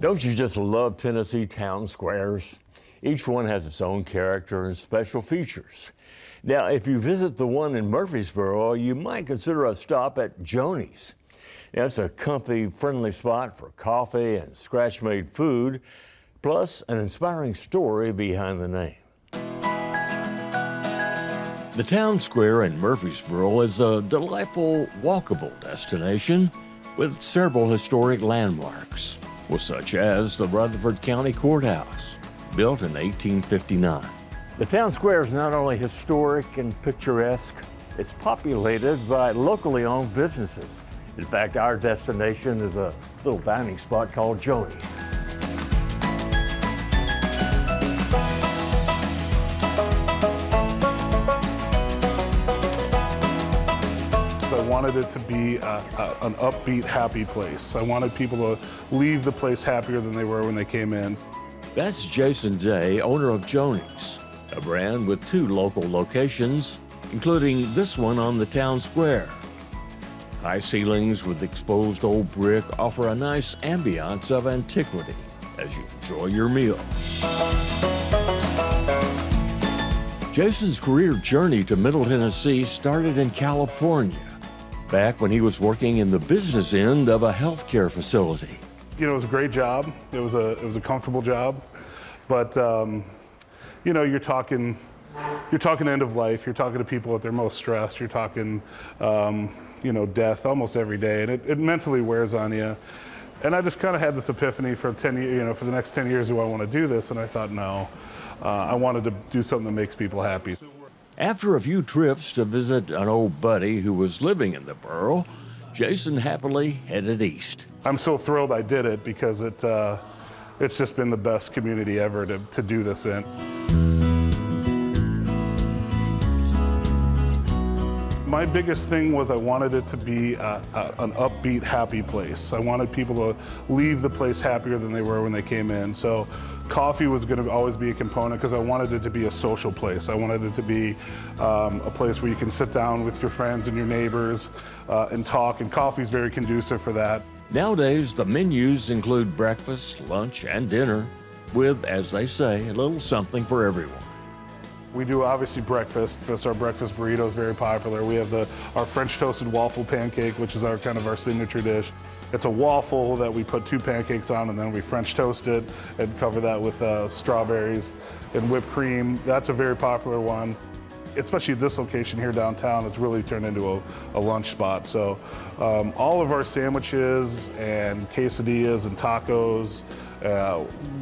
Don't you just love Tennessee town squares? Each one has its own character and special features. Now, if you visit the one in Murfreesboro, you might consider a stop at Joanie's. Now, it's a comfy, friendly spot for coffee and scratch-made food, plus an inspiring story behind the name. The town square in Murfreesboro is a delightful, walkable destination with several historic landmarks, such as the Rutherford County Courthouse, built in 1859. The town square is not only historic and picturesque, it's populated by locally owned businesses. In fact, our destination is a little dining spot called Joanie's. I wanted it to be an upbeat, happy place. I wanted people to leave the place happier than they were when they came in. That's Jason Day, owner of Joanie's, a brand with 2 local locations, including this one on the town square. High ceilings with exposed old brick offer a nice ambiance of antiquity as you enjoy your meal. Jason's career journey to Middle Tennessee started in California, back when he was working in the business end of a healthcare facility. You know, it was a great job. It was a comfortable job, but you know, you're talking end of life. You're talking to people at their most stressed. You're talking, you know, death almost every day, and it mentally wears on you. And I just kind of had this epiphany for 10 years. You know, for the next 10 years, do I want to do this? And I thought, no, I wanted to do something that makes people happy. After a few trips to visit an old buddy who was living in the borough, Jason happily headed east. I'm so thrilled I did it because it's just been the best community ever to do this in. My biggest thing was I wanted it to be an upbeat, happy place. I wanted people to leave the place happier than they were when they came in. So coffee was going to always be a component because I wanted it to be a social place. I wanted it to be a place where you can sit down with your friends and your neighbors and talk, and coffee's very conducive for that. Nowadays, the menus include breakfast, lunch, and dinner with, as they say, a little something for everyone. We do obviously breakfast. Our breakfast burrito is very popular. We have our French toasted waffle pancake, which is our signature dish. It's a waffle that we put 2 pancakes on, and then we French toast it and cover that with strawberries and whipped cream. That's a very popular one. Especially at this location here downtown, it's really turned into a lunch spot. So all of our sandwiches and quesadillas and tacos,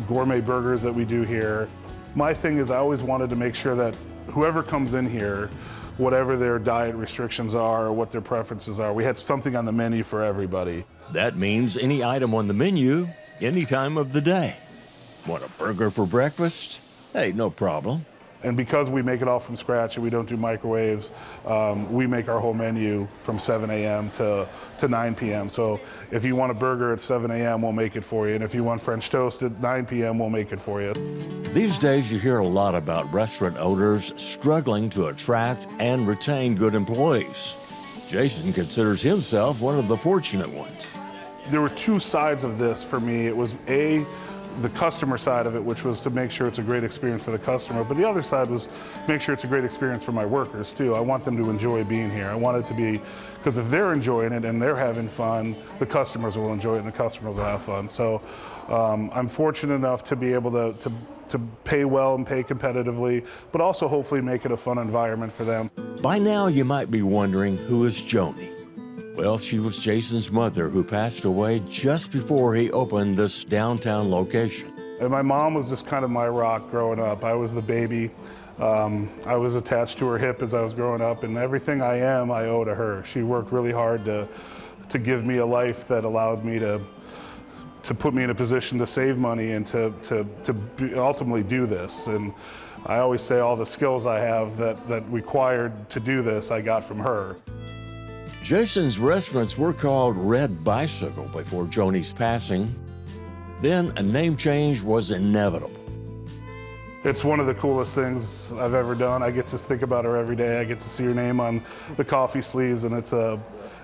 gourmet burgers that we do here. My thing is I always wanted to make sure that whoever comes in here, whatever their diet restrictions are or what their preferences are, we had something on the menu for everybody. That means any item on the menu, any time of the day. Want a burger for breakfast? Hey, no problem. And because we make it all from scratch and we don't do microwaves, we make our whole menu from 7 a.m. to 9 p.m. So if you want a burger at 7 a.m., we'll make it for you. And if you want French toast at 9 p.m., we'll make it for you. These days, you hear a lot about restaurant owners struggling to attract and retain good employees. Jason considers himself one of the fortunate ones. There were 2 sides of this for me. It was the customer side of it, which was to make sure it's a great experience for the customer, but the other side was make sure it's a great experience for my workers too. I want them to enjoy being here. I want it to be, because if they're enjoying it and they're having fun, the customers will enjoy it and the customers will have fun. So I'm fortunate enough to be able to pay well and pay competitively, but also hopefully make it a fun environment for them. By now, you might be wondering, who is Joanie? Well, she was Jason's mother, who passed away just before he opened this downtown location. And my mom was just kind of my rock growing up. I was the baby. I was attached to her hip as I was growing up, and everything I am, I owe to her. She worked really hard to give me a life that allowed me to put me in a position to save money and to ultimately do this. And I always say all the skills I have that required to do this, I got from her. Jason's restaurants were called Red Bicycle before Joanie's passing. Then a name change was inevitable. It's one of the coolest things I've ever done. I get to think about her every day. I get to see her name on the coffee sleeves, and it's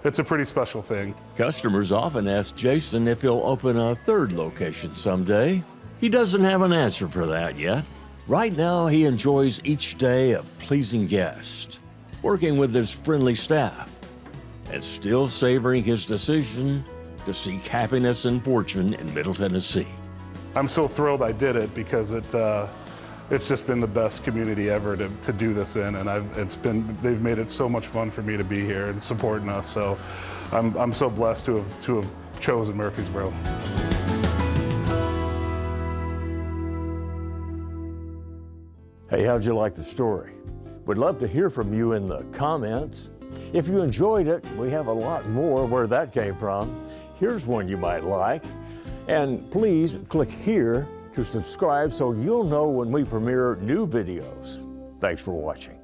it's a pretty special thing. Customers often ask Jason if he'll open a third location someday. He doesn't have an answer for that yet. Right now, he enjoys each day of pleasing guests, working with his friendly staff, and still savoring his decision to seek happiness and fortune in Middle Tennessee. I'm so thrilled I did it because it's just been the best community ever to do this in, and they've made it so much fun for me to be here and supporting us. So I'm so blessed to have chosen Murfreesboro. Hey, how'd you like the story? We'd love to hear from you in the comments. If you enjoyed it, we have a lot more where that came from. Here's one you might like. And please click here to subscribe so you'll know when we premiere new videos. Thanks for watching.